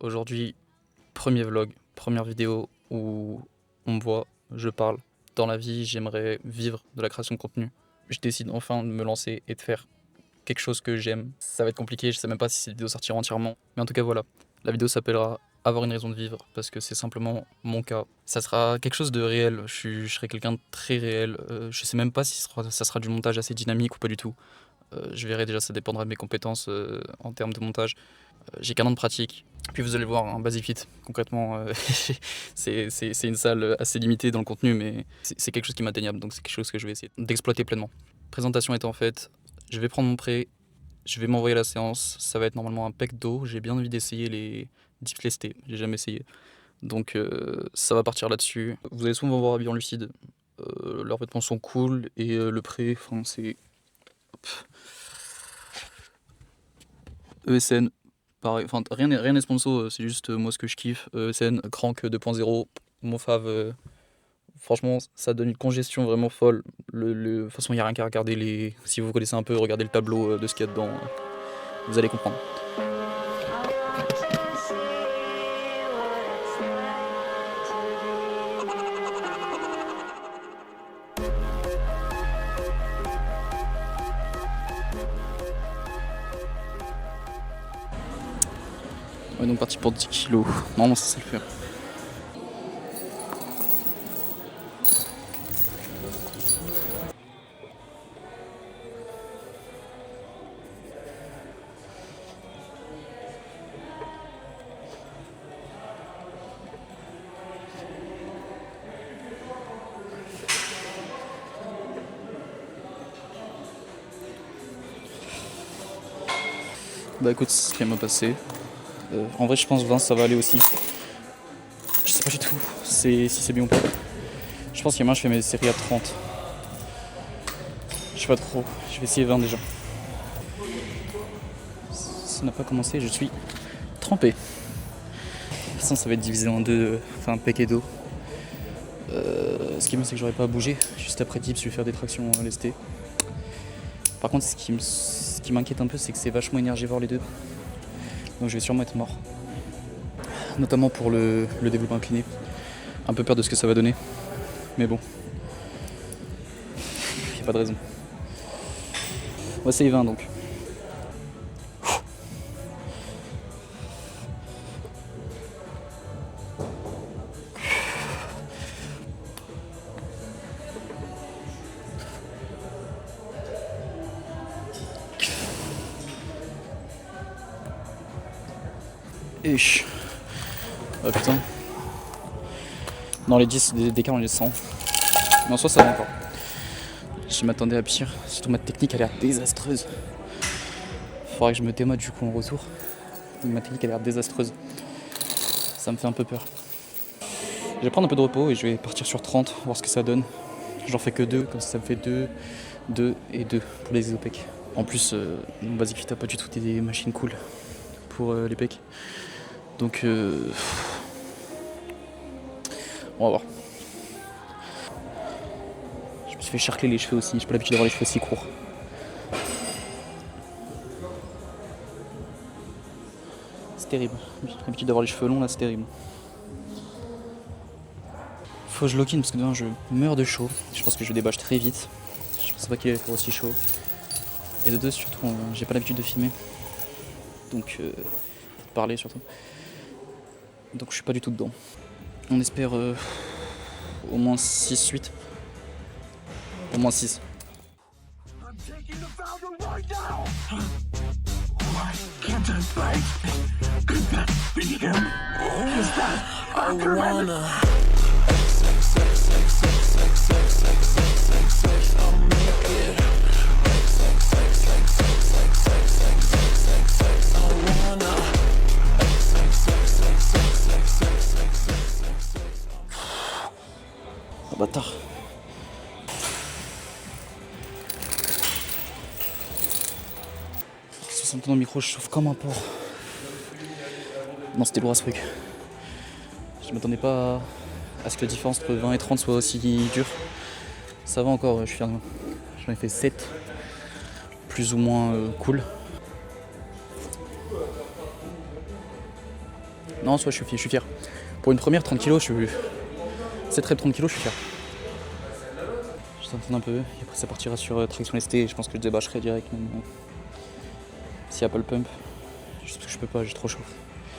Aujourd'hui, premier vlog, première vidéo où on me voit, je parle. Dans la vie, j'aimerais vivre de la création de contenu. Je décide enfin de me lancer et de faire quelque chose que j'aime. Ça va être compliqué, je sais même pas si cette vidéo sortira entièrement. Mais en tout cas, voilà. La vidéo s'appellera Avoir une raison de vivre parce que c'est simplement mon cas. Ça sera quelque chose de réel. Je serai quelqu'un de très réel. Je sais même pas si ça sera du montage assez dynamique ou pas du tout. Je verrai déjà, ça dépendra de mes compétences en termes de montage. J'ai qu'un an de pratique. Puis vous allez voir, un Basic Fit, concrètement, c'est une salle assez limitée dans le contenu, mais c'est quelque chose qui est atteignable, donc c'est quelque chose que je vais essayer d'exploiter pleinement. Présentation étant faite, je vais prendre mon prêt, je vais m'envoyer à la séance, ça va être normalement un pec d'eau, j'ai bien envie d'essayer les dips lestés, j'ai jamais essayé. Donc ça va partir là-dessus. Vous allez souvent me voir habillé en lucide, leurs vêtements sont cool, et le prêt, enfin c'est... ESN, pareil, enfin rien n'est sponsor, c'est juste moi ce que je kiffe. ESN, Crank 2.0, mon fave. Franchement, ça donne une congestion vraiment folle. De toute façon, il n'y a rien qu'à regarder si vous connaissez un peu, regardez le tableau de ce qu'il y a dedans, vous allez comprendre. On est donc parti pour 10 kilos. Normalement, ça sait le faire. Bah écoute, c'est ce qui m'a passé. En vrai, je pense 20 ça va aller aussi. Je sais pas du tout si c'est bien ou pas. Je pense qu'il y a moyen je fais mes séries à 30. Je sais pas trop, je vais essayer 20 déjà. Ça n'a pas commencé, je suis trempé. De toute façon, ça va être divisé en deux, enfin pec et dos. Ce qui est bien, c'est que j'aurai pas à bouger. Juste après dips, je vais faire des tractions lestées. Par contre, ce qui m'inquiète un peu, c'est que c'est vachement énergivore les deux. Donc je vais sûrement être mort. Notamment pour le développement incliné. Un peu peur de ce que ça va donner. Mais bon. Y a pas de raison. On va essayer 20 donc. Et oh putain. Non, les 10, des 40, les 100. Mais en soi, ça va encore. Je m'attendais à pire. Surtout ma technique, elle a l'air désastreuse. Faudrait que je me démode du coup en retour. Ma technique, elle a l'air désastreuse. Ça me fait un peu peur. Je vais prendre un peu de repos et je vais partir sur 30, voir ce que ça donne. J'en fais que 2, comme ça me fait 2, 2 et 2 pour les isopecs. En plus, mon Basic Fit a pas du tout des machines cool pour les pecs. Donc, on va voir. Je me suis fait charcler les cheveux aussi, j'ai pas l'habitude d'avoir les cheveux si courts. C'est terrible, j'ai l'habitude d'avoir les cheveux longs là, c'est terrible. Faut que je lock in parce que demain je meurs de chaud. Je pense que je débâche très vite. Je pensais pas qu'il allait faire aussi chaud. Et de deux surtout, j'ai pas l'habitude de filmer. Donc, de parler surtout. Donc je suis pas du tout dedans. On espère au moins 6-8. Au moins 6. Oh, bâtard. Dans le micro, je chauffe comme un porc. Non, c'était lourd à ce truc. Je m'attendais pas à ce que la différence entre 20 et 30 soit aussi dure. Ça va encore, je suis fier de moi. J'en ai fait 7. Plus ou moins cool. Non, soit je suis fier. Pour une première, 30 kilos, cette rep 30 kilos, je suis fier. Je t'entends un peu, et après ça partira sur traction lestée, et je pense que je débâcherai direct, même s'il n'y a pas le pump. Juste parce que je peux pas, j'ai trop chaud.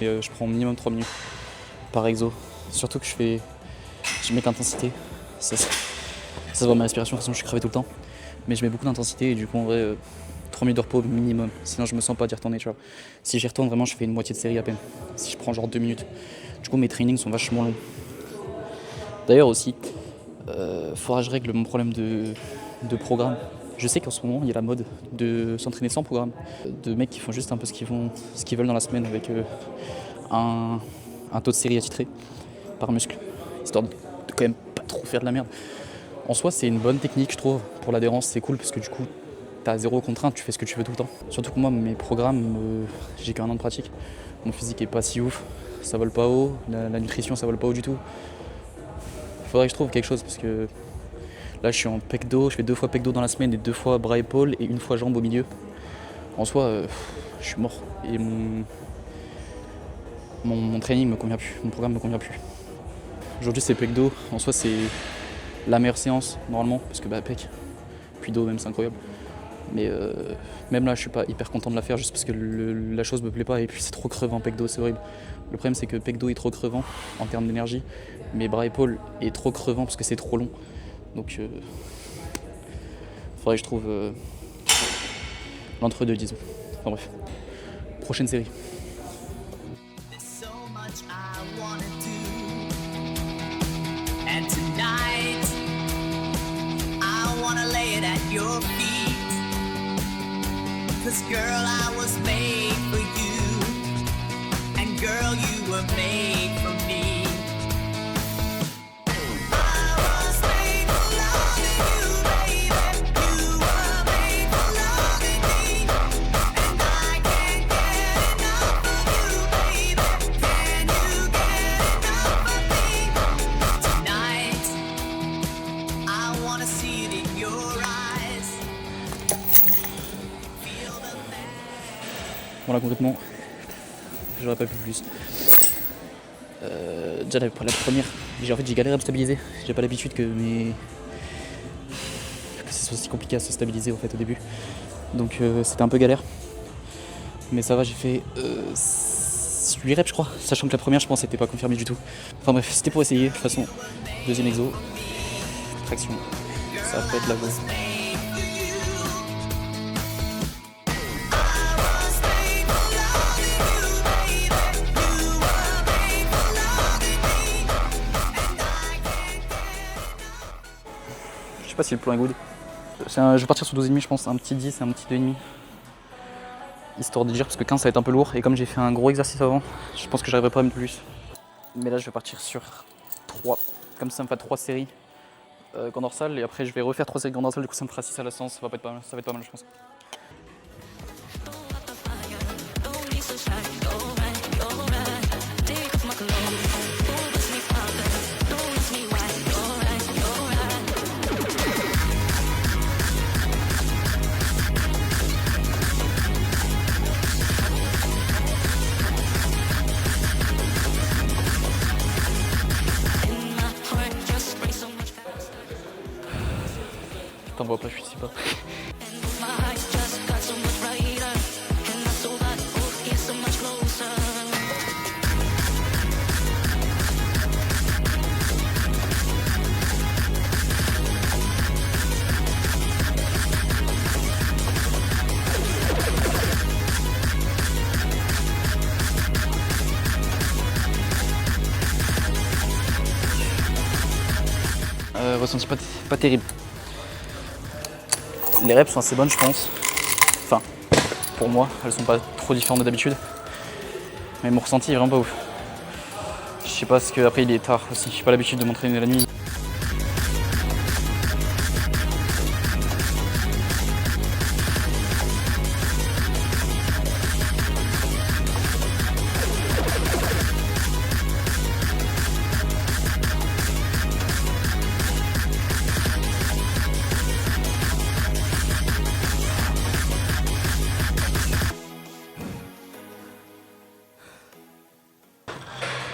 Et je prends minimum 3 minutes par exo. Surtout que je mets d'intensité. Ça se voit ma respiration, de toute façon je suis crevé tout le temps. Mais je mets beaucoup d'intensité et du coup en vrai 3 minutes de repos minimum. Sinon je me sens pas d'y retourner, tu vois. Si j'y retourne vraiment je fais une moitié de série à peine. Si je prends genre 2 minutes. Du coup mes trainings sont vachement longs. D'ailleurs aussi, faudra que je règle mon problème de programme. Je sais qu'en ce moment il y a la mode de s'entraîner sans programme. De mecs qui font juste un peu ce qu'ils veulent dans la semaine avec un taux de série attitré par muscle. Histoire de quand même pas trop faire de la merde. En soi, c'est une bonne technique, je trouve. Pour l'adhérence, c'est cool parce que du coup, t'as zéro contrainte, tu fais ce que tu veux tout le temps. Surtout que moi, mes programmes, j'ai qu'un an de pratique. Mon physique est pas si ouf, ça vole pas haut, la nutrition, ça vole pas haut du tout. Faudrait que je trouve quelque chose parce que là, je suis en pec dos, je fais 2 fois pec dos dans la semaine et 2 fois bras épaules et 1 fois jambes au milieu. En soi, je suis mort et mon training me convient plus, mon programme me convient plus. Aujourd'hui, c'est pec dos, en soi, c'est la meilleure séance normalement parce que pec puis dos même c'est incroyable, mais même là je suis pas hyper content de la faire juste parce que la chose me plaît pas et puis c'est trop crevant pec dos, c'est horrible. Le problème c'est que pec dos est trop crevant en termes d'énergie, mais bras épaules est trop crevant parce que c'est trop long, donc faudrait que je trouve l'entre-deux, disons. Enfin bref, prochaine série. Your feet, 'cause girl I was made for you, and girl you were made for me. I was made for loving you, baby. You were made for loving me, and I can't get enough of you, baby. Can you get enough of me? Tonight I wanna see it in your eyes. Voilà, concrètement, j'aurais pas pu plus. Déjà la première, j'ai galéré à me stabiliser. J'ai pas l'habitude que ce soit si compliqué à se stabiliser en fait au début. Donc c'était un peu galère. Mais ça va, j'ai fait 8 reps je crois, sachant que la première je pense c'était pas confirmé du tout. Enfin bref, c'était pour essayer. De toute façon, deuxième exo, traction. Ça va pas être la bonne. Je sais pas si le plan est good. Je vais partir sur 12,5 je pense, un petit 10 et un petit 2,5. Histoire de dire parce que 15 ça va être un peu lourd et comme j'ai fait un gros exercice avant, je pense que j'arriverai pas à mettre plus. Mais là je vais partir sur 3. Comme ça me fait 3 séries grand dorsal et après je vais refaire 3 séries grand dorsal, du coup ça me fera 6 à la séance, ça va être pas mal je pense. T'en vois pas, je suis ici pas. Ressenti pas terrible. Les reps sont assez bonnes je pense. Enfin, pour moi, elles sont pas trop différentes de d'habitude. Mais mon ressenti est vraiment pas ouf. Je sais pas parce que après il est tard aussi, j'ai pas l'habitude de m'entraîner la nuit.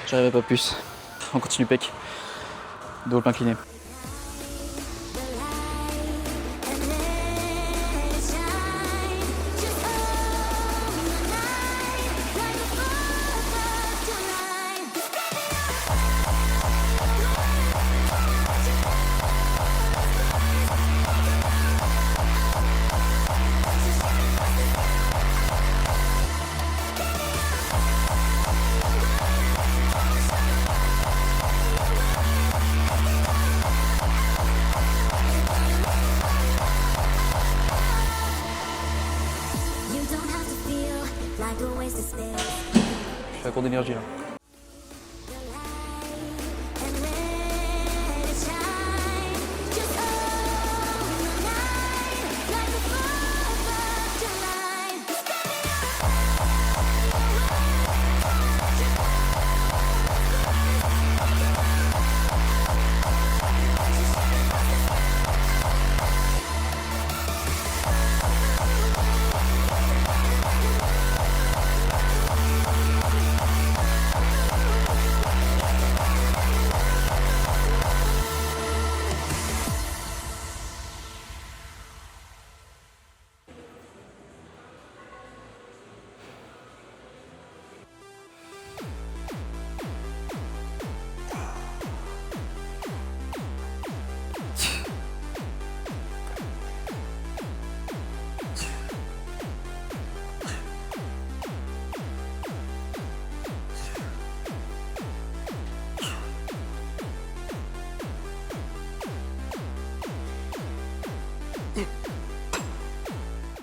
J'arriverai pas plus. On continue pec. Dos incliné. You don't have to feel like a waste of space. Je suis à court d'énergie là. And let it shine. Just hold the night like the 4th of July.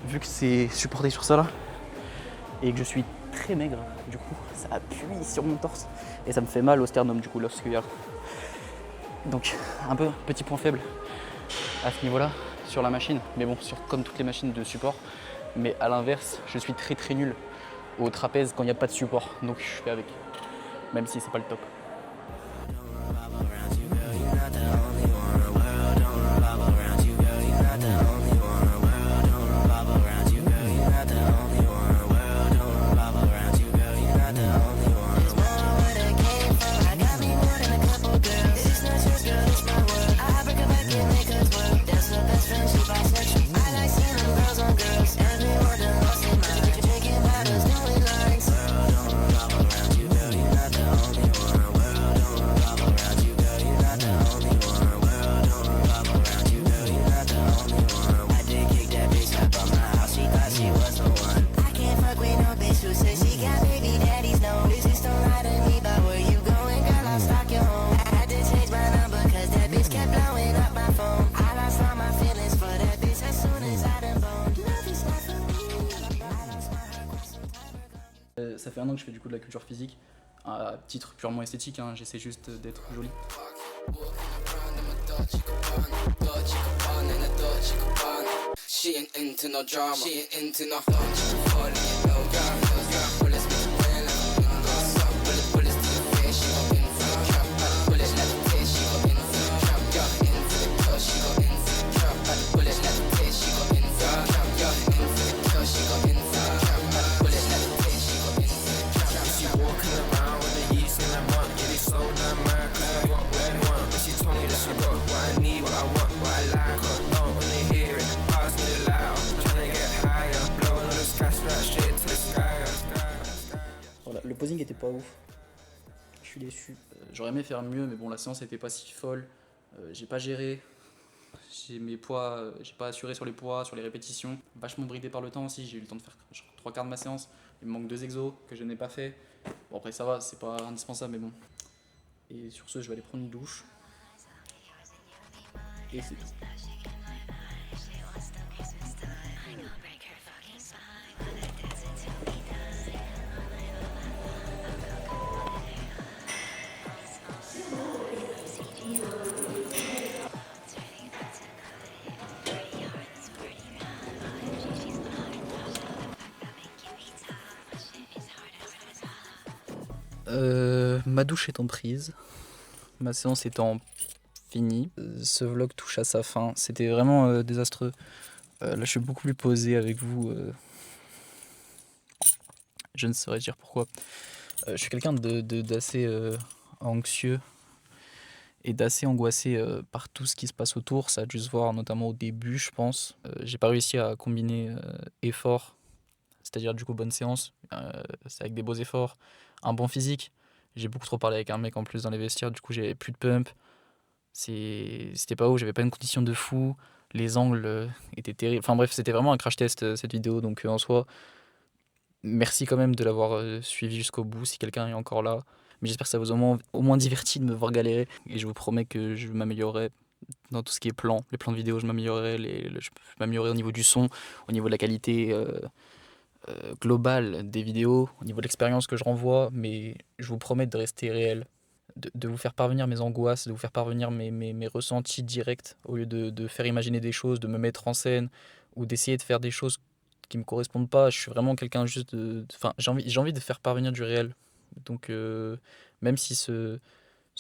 Vu que c'est supporté sur ça là, et que je suis très maigre, du coup ça appuie sur mon torse et ça me fait mal au sternum du coup l'os scapuliaire. Donc un peu petit point faible à ce niveau là sur la machine, mais bon comme toutes les machines de support, mais à l'inverse je suis très nul au trapèze quand il n'y a pas de support, donc je fais avec, même si c'est pas le top. Ça fait un an que je fais du coup de la culture physique, à titre purement esthétique, hein, j'essaie juste d'être joli. She ain't into no drama. She ain't into no Voilà, le posing était pas ouf. Je suis déçu. J'aurais aimé faire mieux, mais bon, la séance était pas si folle. J'ai pas géré. J'ai mes poids, j'ai pas assuré sur les poids, sur les répétitions. Vachement bridé par le temps aussi. J'ai eu le temps de faire genre 3/4 de ma séance. Il me manque 2 exos que je n'ai pas fait. Bon, après, ça va, c'est pas indispensable, mais bon. Et sur ce, je vais aller prendre une douche. Et c'est tout. Ma douche étant prise, ma séance étant finie, ce vlog touche à sa fin. C'était vraiment désastreux. Là, je suis beaucoup plus posé avec vous. Je ne saurais dire pourquoi. Je suis quelqu'un d'assez anxieux et d'assez angoissé par tout ce qui se passe autour. Ça a dû se voir notamment au début, je pense. J'ai pas réussi à combiner effort, c'est-à-dire du coup bonne séance, c'est avec des beaux efforts, un bon physique. J'ai beaucoup trop parlé avec un mec en plus dans les vestiaires, du coup j'avais plus de pump. C'était pas ouf, j'avais pas une condition de fou. Les angles étaient terribles. Enfin bref, c'était vraiment un crash test cette vidéo. Donc en soi, merci quand même de l'avoir suivi jusqu'au bout si quelqu'un est encore là. Mais j'espère que ça vous a au moins diverti de me voir galérer. Et je vous promets que je m'améliorerai dans tout ce qui est plan. Les plans de vidéo, je m'améliorerai. Je m'améliorerai au niveau du son, au niveau de la qualité globale des vidéos, au niveau de l'expérience que je renvoie. Mais je vous promets de rester réel. De vous faire parvenir mes angoisses, de vous faire parvenir mes ressentis directs, au lieu de faire imaginer des choses, de me mettre en scène, ou d'essayer de faire des choses qui me correspondent pas. Je suis vraiment quelqu'un juste Enfin, j'ai envie de faire parvenir du réel. Donc, même si ce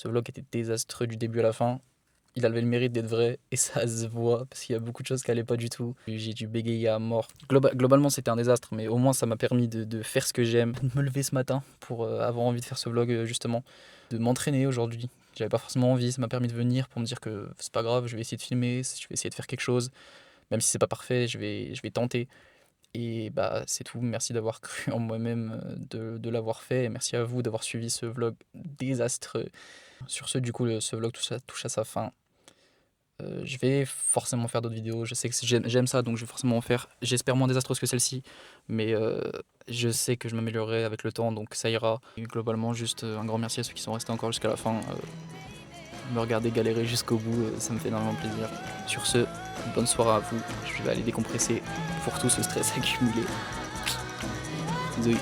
vlog était désastreux du début à la fin, il avait le mérite d'être vrai, et ça se voit, parce qu'il y a beaucoup de choses qui allaient pas du tout. J'ai dû bégayer à mort. Globalement, c'était un désastre, mais au moins ça m'a permis de faire ce que j'aime, de me lever ce matin pour avoir envie de faire ce vlog, justement, de m'entraîner aujourd'hui. J'avais pas forcément envie, ça m'a permis de venir pour me dire que c'est pas grave, je vais essayer de filmer, je vais essayer de faire quelque chose, même si c'est pas parfait, je vais tenter. Et bah c'est tout, merci d'avoir cru en moi-même, de l'avoir fait, et merci à vous d'avoir suivi ce vlog désastreux. Sur ce, du coup, ce vlog touche à sa fin. Je vais forcément faire d'autres vidéos, je sais que j'aime ça, donc je vais forcément en faire. J'espère moins désastreuse que celle-ci, mais je sais que je m'améliorerai avec le temps, donc ça ira. Et globalement, juste un grand merci à ceux qui sont restés encore jusqu'à la fin. Me regarder galérer jusqu'au bout, ça me fait énormément plaisir. Sur ce, bonne soirée à vous, je vais aller décompresser pour tout ce stress accumulé. Bisous.